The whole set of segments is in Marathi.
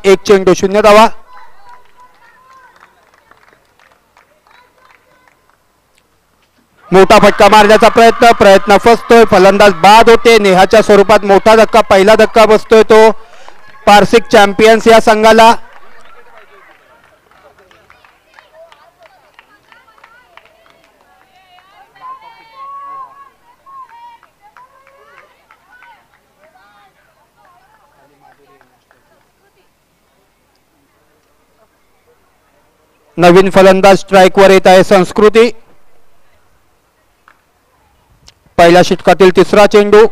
एक चेंडू 0 धावा. मोठा फटका मारण्याचा प्रयत्न फसतोय. फलंदाज बाद होते. नेहाच्या स्वरूपात मोठा धक्का, पहिला धक्का बसतोय तो पारसिक चॅम्पियन्स या संघाला. नवीन फलंदाज स्ट्राइकवर येत आहे संस्कृती. पहिल्या षटकातील तिसरा चेंडू.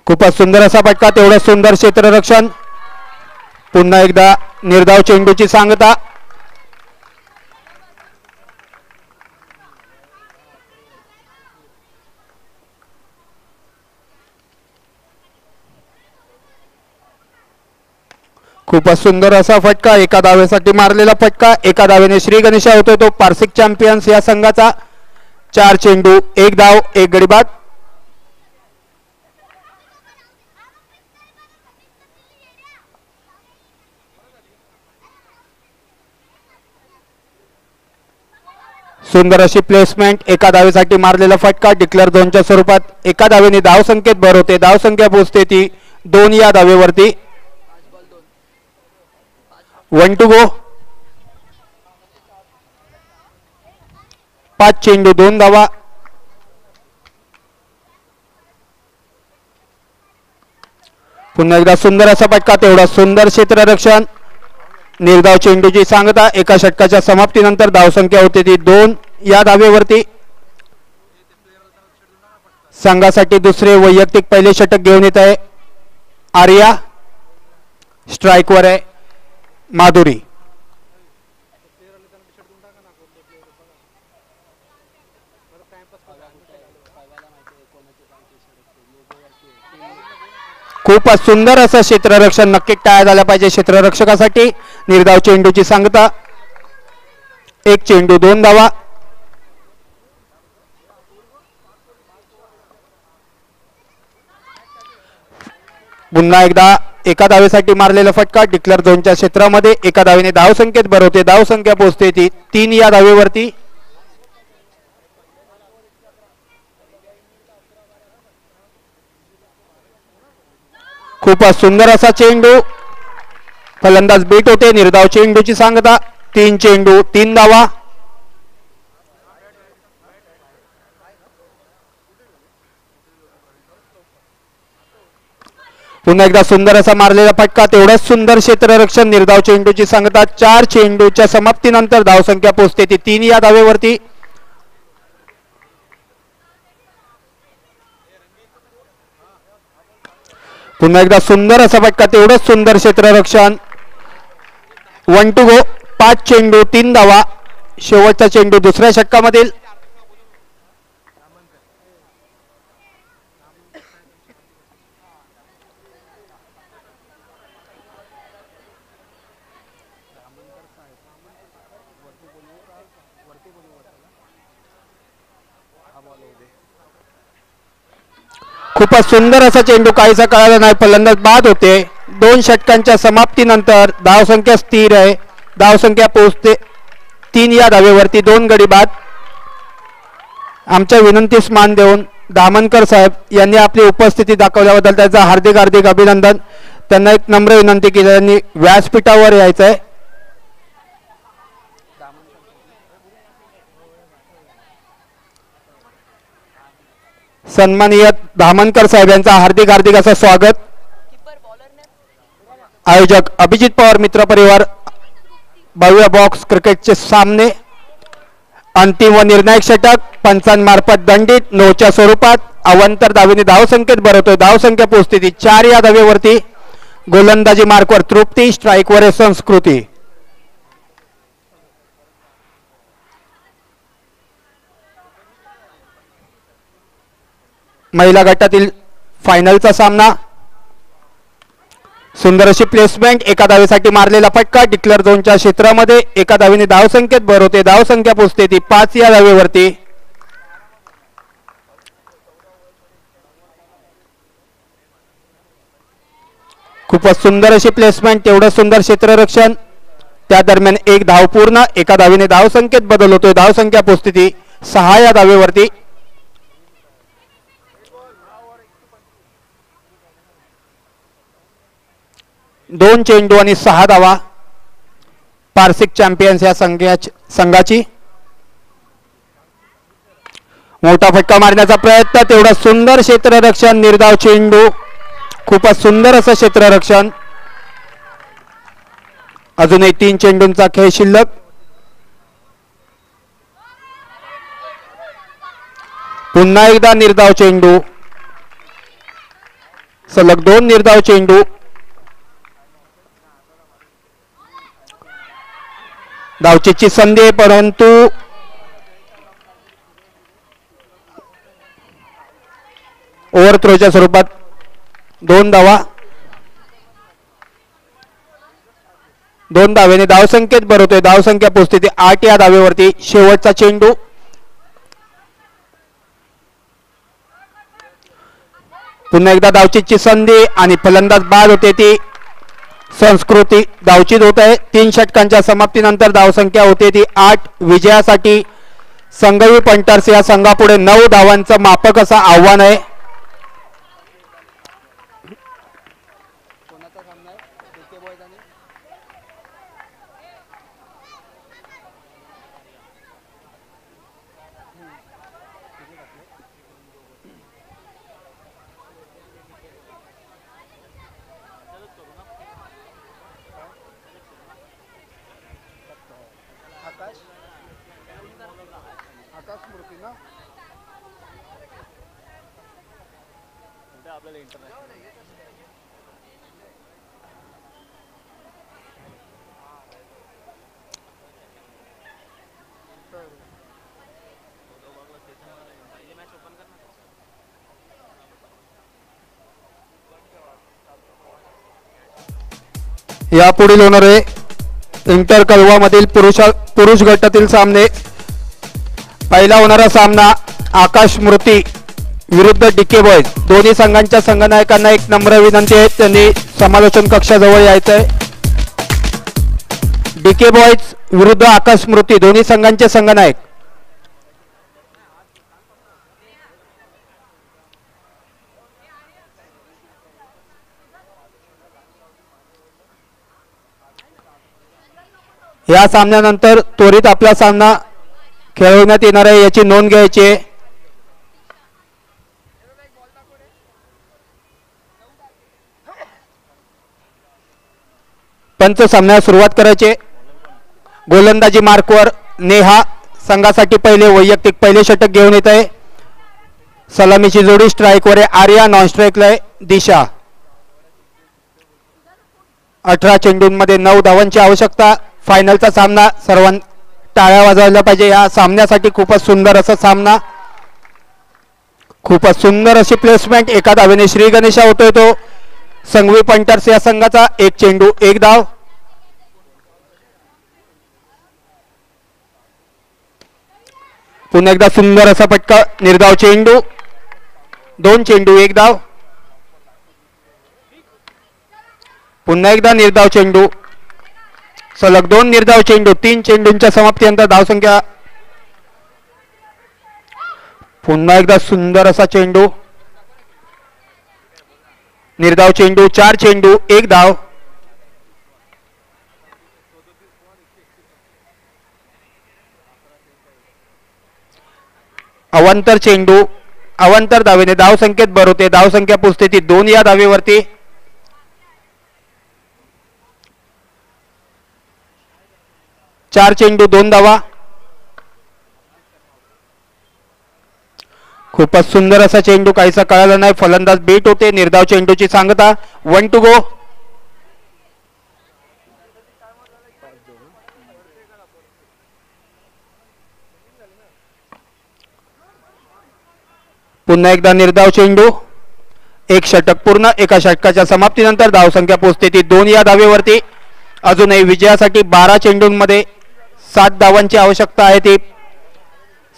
खूपच सुंदर असा फटका, तेवढं सुंदर क्षेत्ररक्षण. पुन्हा एकदा निर्धाव चेंडूची सांगता. खूपच सुंदर असा फटका, एका धावेसाठी मारलेला फटका. एका धावेने श्री गणेशा होतोय तो पारसिक चॅम्पियन्स या संघाचा. 4 चेंडू 1 धाव 1 गडी बाद. सुंदर अशी प्लेसमेंट, एका धावेसाठी मारलेला फटका. डिक्लेअर झोनच्या स्वरूपात एका धावेने धाव संख्येत भर होते. धाव संख्या पोहोचते ती 2 या धावेवरती. 1 to go. 5 चेंडू 2 धावा. पुन्हा एकदा सुंदर असा फटका, तेवढा सुंदर क्षेत्ररक्षण. निर्धाव चेंडूची सांगता. एका षटकाच्या समाप्तीनंतर धावसंख्या होते ती 2 या धावेवरती. संघासाठी दुसरे वैयक्तिक पहिले षटक घेऊन येत आहे आर्या. स्ट्राइकवर आहे माधुरी. खूपच सुंदर असं क्षेत्ररक्षण, नक्की टाळ्या झाल्या पाहिजे क्षेत्ररक्षकासाठी. निर्धाव चेंडूची सांगता. 1 चेंडू 2 धावा. पुन्हा एकदा एका धावेसाठी मारलेला फटका. डिक्लेअर झोनच्या क्षेत्रामध्ये एका धावेने धाव संख्येत भर होते. धाव संख्या पोहोचते ती 3 या धावेवरती. खूपच सुंदर असा चेंडू. फलंदाज बीट होते. निर्धाव चेंडूची सांगता. 3 चेंडू 3 धावा. पुन्हा एकदा सुंदर असा मारलेला फटका, तेवढंच सुंदर क्षेत्ररक्षण. निर्धाव चेंडूची सांगता. 4 चेंडूच्या समाप्तीनंतर धावसंख्या पोहोचते ती 3 या धावेवरती. पुन्हा एकदा सुंदर असा फटका, तेवढंच सुंदर क्षेत्ररक्षण. 1 to go. 5 चेंडू 3 धावा. शेवटचा चेंडू दुसऱ्या षटकामधील. खूपच सुंदर असा चेंडू, काहीसा कळाला नाही. फलंदाज बाद होते. 2 षटकांच्या समाप्तीनंतर धावसंख्या स्थिर आहे. धावसंख्या पोहोचते 3 या धावेवरती. 2 गडी बाद. आमच्या विनंतीस मान देऊन दामनकर साहेब यांनी आपली उपस्थिती दाखवल्याबद्दल त्याचं हार्दिक हार्दिक अभिनंदन. त्यांना एक नम्र विनंती केली, त्यांनी व्यासपीठावर यायचं आहे. सन्माननीय दामनकर साहेब यांचा हार्दिक हार्दिक असं स्वागत. आयोजक अभिजित पवार मित्र परिवार. भव्य बॉक्स क्रिकेटचे सामने. अंतिम व निर्णायक षटक पंचांमार्फत दंडित नोच्या स्वरूपात. अवंतर धावेने धावसंख्येत भरवतोय. धावसंख्या पोहोचते ती 4 या धावेवरती. गोलंदाजी मार्कवर तृप्ती. स्ट्राइकवर संस्कृती. महिला गटातील फायनलचा सामना. सुंदर अशी प्लेसमेंट. एका धावेसाठी मारलेला फटका. डिक्लेअर झोनच्या क्षेत्रामध्ये एका धावेने धावसंख्येत भर होते. धावसंख्या पोहोचते ती 5 या धावेवरती. खूपच सुंदर अशी प्लेसमेंट, तेवढं सुंदर क्षेत्ररक्षण. त्या दरम्यान एक धाव पूर्ण, एका धावेने धावसंख्येत बदल होतोय. धावसंख्या पोस्थिती 6 या धावेवरती. 2 चेंडू आणि 6 धावा पारसिक चॅम्पियन्स या संघाची. मोठा फटका मारण्याचा प्रयत्न, तेवढा सुंदर क्षेत्ररक्षण, निर्धाव चेंडू, खूपच सुंदर असं क्षेत्ररक्षण. अजूनही 3 चेंडूंचा खेळ शिल्लक. पुन्हा एकदा निर्धाव चेंडू, सलग 2 निर्धाव चेंडू. धावचीची संधी, परंतु ओव्हर थ्रोच्या स्वरूपात 2 धावा. 2 धावेने धावसंख्येत भर होतोय. धावसंख्या पोहोचते 8 या धावेवरती. शेवटचा चेंडू, पुन्हा एकदा धावचीची संधी आणि फलंदाज बाद होते ती संस्कृती. धावचीत होत आहे. 3 षटकांच्या समाप्तीनंतर धावसंख्या होते ती 8. विजयासाठी संघवी पंटर्स या संघापुढे 9 धावांचं मापक असं आव्हान आहे. यापुढील होणारे इंटर कलवा मधील पुरुष गटातील सामने. पहिला होणारा सामना आकाश स्मृती विरुद्ध डीके बॉयज. दोन्ही संघांच्या संघनायकांना एक नम्र विनंती आहे, त्यांनी समालोचन कक्षाजवळ यायचं आहे. डीके बॉयज विरुद्ध आकाश स्मृती, दोन्ही संघांचे संघनायक. या सामन्यानंतर त्वरित आपला सामना खेळवण्यात येणार आहे याची नोंद घ्यायची आहे. पंच सामन्याला सुरुवात करायचे. गोलंदाजी मार्कवर नेहा संघासाठी वैयक्तिक पहिले षटक घेऊन येत आहे. सलामीची जोडी स्ट्राईकवर आहे आर्या, नॉन स्ट्राईकला आहे दिशा. 18 चेंडूंमध्ये 9 धावांची आवश्यकता. फायनलचा सामना, सर्वांनी टाळ्या वाजवायला पाहिजे. या सामन्यासाठी खूपच सुंदर असा सामना, खूपच सुंदर अशी प्लेसमेंट. एका धावेने श्री गणेशा होतोय तो संघवी पंटर्स या संघाचा. 1 चेंडू 1 धाव. पुन्हा एकदा सुंदर असा फटका, निर्धाव चेंडू. 2 चेंडू 1 धाव. पुन्हा एकदा निर्धाव चेंडू, सलग 2 निर्धाव चेंडू. 3 चेंडूंच्या समाप्तीनंतर धावसंख्या. पुन्हा एकदा सुंदर असा चेंडू, निर्धाव चेंडू. 4 चेंडू 1 धाव. अवांतर चेंडू, अवांतर धावेने धावसंख्येत भर होते. धावसंख्या पोचते ती 2 या धावेवरती. 4 चेंडू 2 धावा. खूपच सुंदर असा चेंडू, काहीसा कळाला नाही. फलंदाज बेट होते. निर्धाव चेंडूची सांगता. 1 टू गो. पुन्हा एकदा निर्धाव चेंडू. 1 षटक पूर्ण. एका षटकाच्या समाप्तीनंतर धावसंख्या पोचते ती 2 या धावेवरती. अजूनही विजयासाठी 12 चेंडूंमध्ये 7 धावांची आवश्यकता आहे ती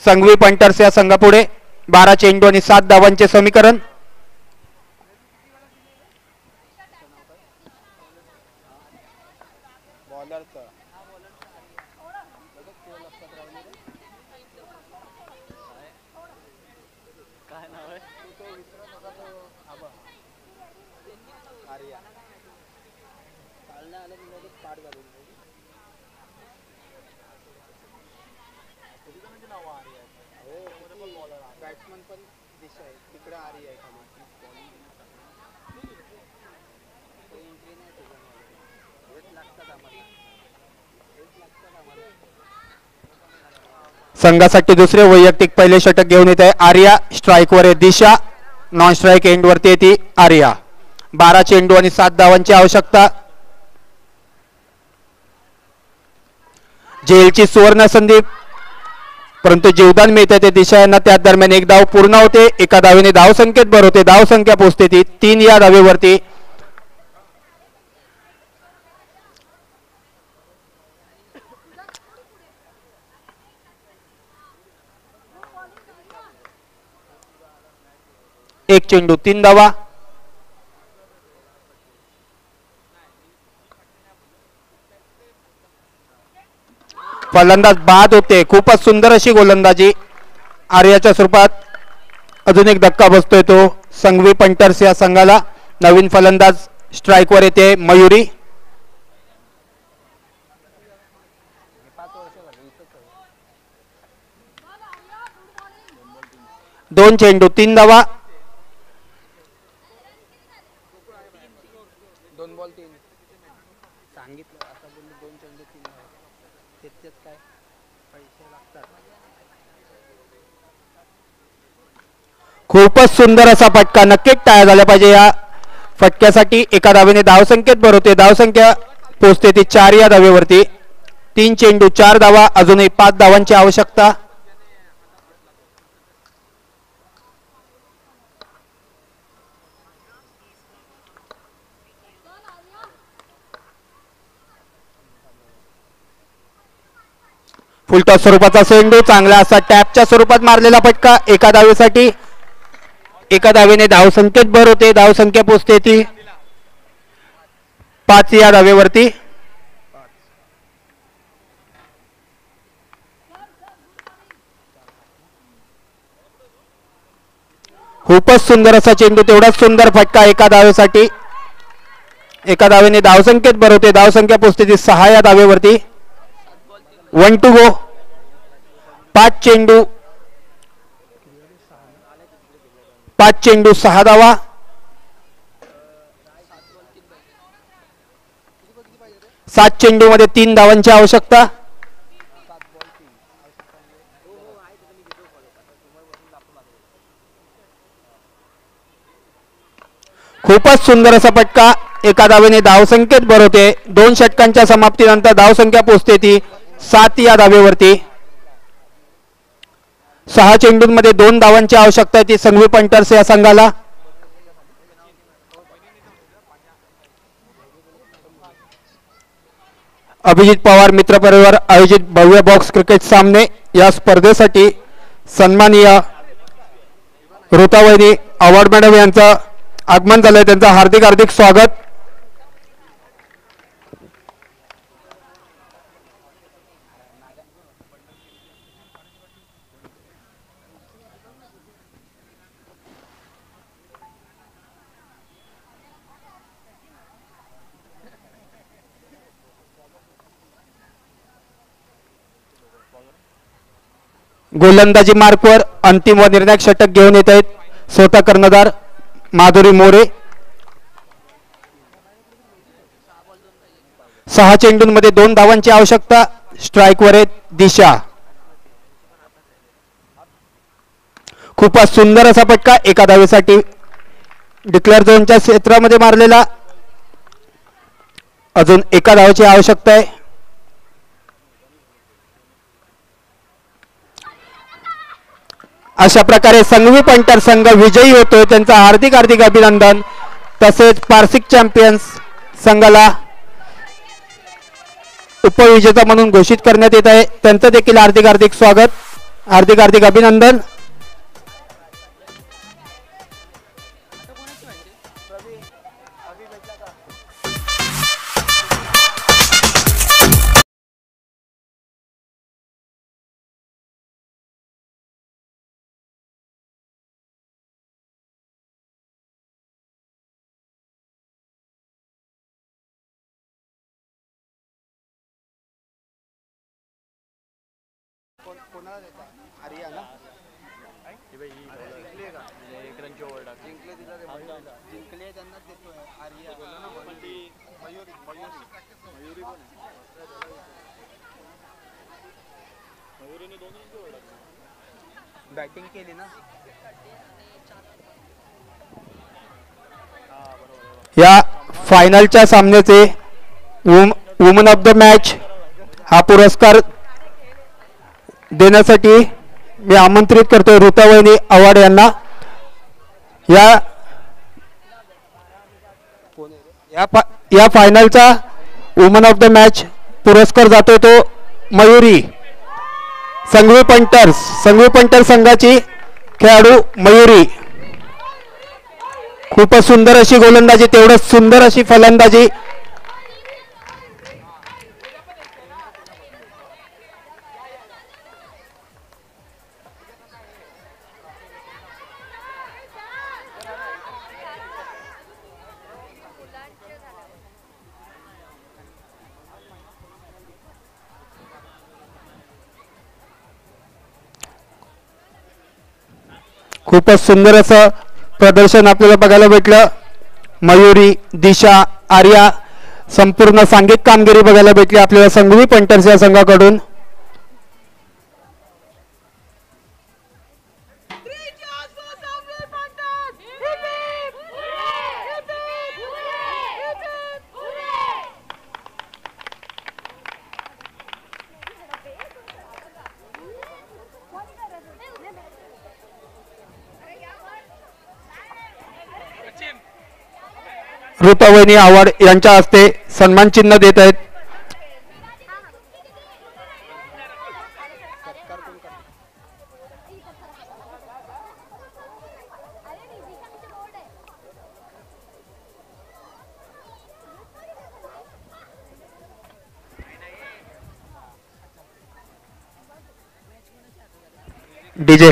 संघवी पंटर्स या संघापुढे. 12 चेंडू आणि 7 धावांचे समीकरण. संघासाठी दुसरे वैयक्तिक पहिले षटक घेऊन येत आहे आर्या. स्ट्राईकवर आहे दिशा. नॉन स्ट्राईक एंडवरती येते आर्या. 12 चेंडू आणि 7 धावांची आवश्यकता. जेलची सुवर्ण संधी, परंतु जीवदान मिळते ते दिशा यांना. त्या दरम्यान एक धाव पूर्ण होते. एका धावेने धावसंख्येत भर होते. धावसंख्या पोहोचते ती 3 या धावेवरती. एक चेंडू 3 धावा. फलंदाज बाद होते. खूपच सुंदर अशी गोलंदाजी आर्याच्या स्वरूपात. अजून एक धक्का बसतोय तो संघवी पंटर्स या संघाला. नवीन फलंदाज स्ट्राईकवर येते मयुरी. दोन चेंडू 3 धावा. खूपच सुंदर असा फटका. नक्कीच टाळ्या झाल्या पाहिजे या फटक्यासाठी. एका धावेने धावसंख्येत भर होते. धावसंख्या पोहोचते ती 4 या धावेवरती. 3 चेंडू 4 धावा. अजूनही 5 धावांची आवश्यकता. फुलटॉस स्वरूपाचा चेंडू. चांगला असा टॅपच्या स्वरूपात मारलेला फटका एका धावेसाठी. एका धावेने धावसंख्येत भर होते. धावसंख्या पोहोचते ती 5 या धावेवरती. खूपच सुंदर असा चेंडू. तेवढाच सुंदर फटका एका धावेसाठी. एका धावेने धावसंख्येत भर होते. धावसंख्या पोहोचते ती 6 या धावेवरती. 1 टू गो. 5 चेंडू 6 धावा. 7 चेंडू मध्ये 3 धावांची आवश्यकता. खूपच सुंदर असा फटका. एका धावेने धावसंख्येत भर होते. 2 षटकांच्या समाप्तीनंतर धावसंख्या पोहोचते ती 7 या धावेवरती. 6 चेंडूंमध्ये 2 धावांची आवश्यकता आहे ती संघवी पंटर्स या संघाला. अभिजित पवार मित्र परिवार आयोजित भव्य बॉक्स क्रिकेट सामने या स्पर्धेसाठी सन्माननीय ऋतावहिनी अवॉर्ड मॅडम यांचं आगमन झालंय. त्यांचं हार्दिक हार्दिक स्वागत. गोलंदाजी मार्कवर अंतिम व निर्णायक षटक घेऊन येत आहेत स्वतः कर्णधार माधुरी मोरे. 6 चेंडूंमध्ये 2 धावांची आवश्यकता. स्ट्राईकवर आहे दिशा. खूपच सुंदर असा फटका एका धावेसाठी डिक्लेअर झोनच्या क्षेत्रामध्ये मारलेला. अजून एका धावाची आवश्यकता आहे. अशा प्रकारे संघवी पंटर संघ विजयी होतोय. त्यांचा हार्दिक हार्दिक अभिनंदन. तसेच पारसिक चॅम्पियन्स संघाला उपविजेता म्हणून घोषित करण्यात येत आहे. त्यांचं देखील हार्दिक हार्दिक स्वागत. हार्दिक हार्दिक अभिनंदन. कोणाला देता आर्या ना जिंकले का एक रनची ओव्हर जिंकले तिला जिंकले त्यांना देतोय आर्या मयुरी मयुरी मयुरीने 2 रनची ओव्हर बॅटिंग केली ना या फायनलच्या सामन्याचे वुमन ऑफ द मॅच हा पुरस्कार देण्यासाठी मी आमंत्रित करतो ऋतावहिनी आव्हाड यांना. या फायनलचा वुमन ऑफ द मॅच पुरस्कार जातो तो मयुरी संघवी पंटर संघाची खेळाडू मयुरी. खूपच सुंदर अशी गोलंदाजी तेवढंच सुंदर अशी फलंदाजी. खूपच सुंदर असं प्रदर्शन आपल्याला बघायला भेटलं. मयुरी दिशा आर्या संपूर्ण सांघिक कामगिरी बघायला भेटली आपल्याला संघवी पंटर्स या संघाकडून. ऋतावहिनी आव्हाड यांच्या हस्ते सन्मान चिन्ह देत आहेत. डीजे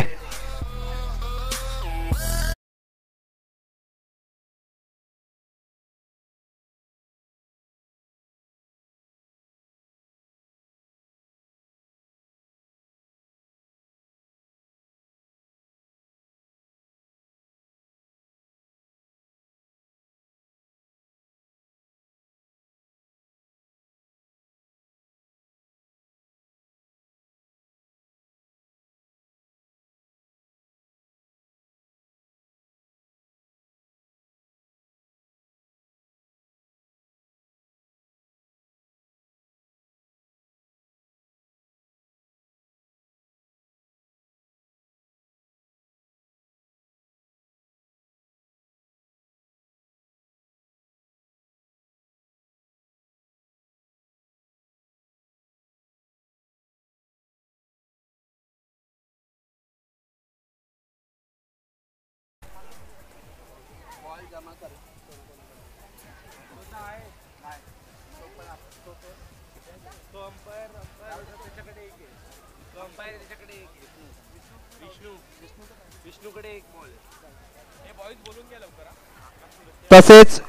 तसेच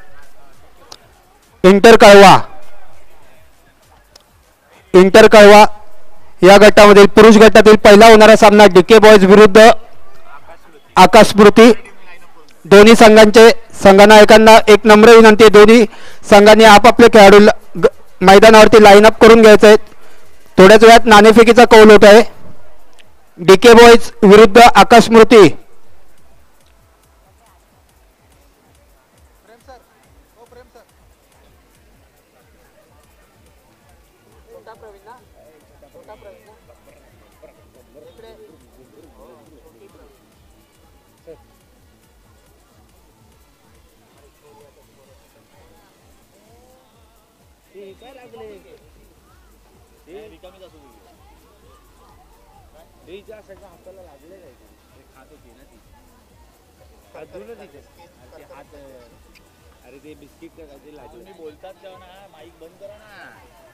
इंटर कळवा या गटामधील पुरुष गटातील पहिला होणारा सामना डीके बॉयज विरुद्ध आकाश स्मृती. दोन्ही संघांचे संघनायकांना एक नम्र विनंती. दोन्ही संघांनी आपापले खेळाडू मैदानावरती लाईन अप करून घ्यायचे आहेत. थोड्याच वेळात नाणेफेकीचा कौल होत आहे. डीके बॉयज विरुद्ध आकाश स्मृती. अरे ते बिस्किट बोलतात तेव्हा ना माईक बंद करा ना.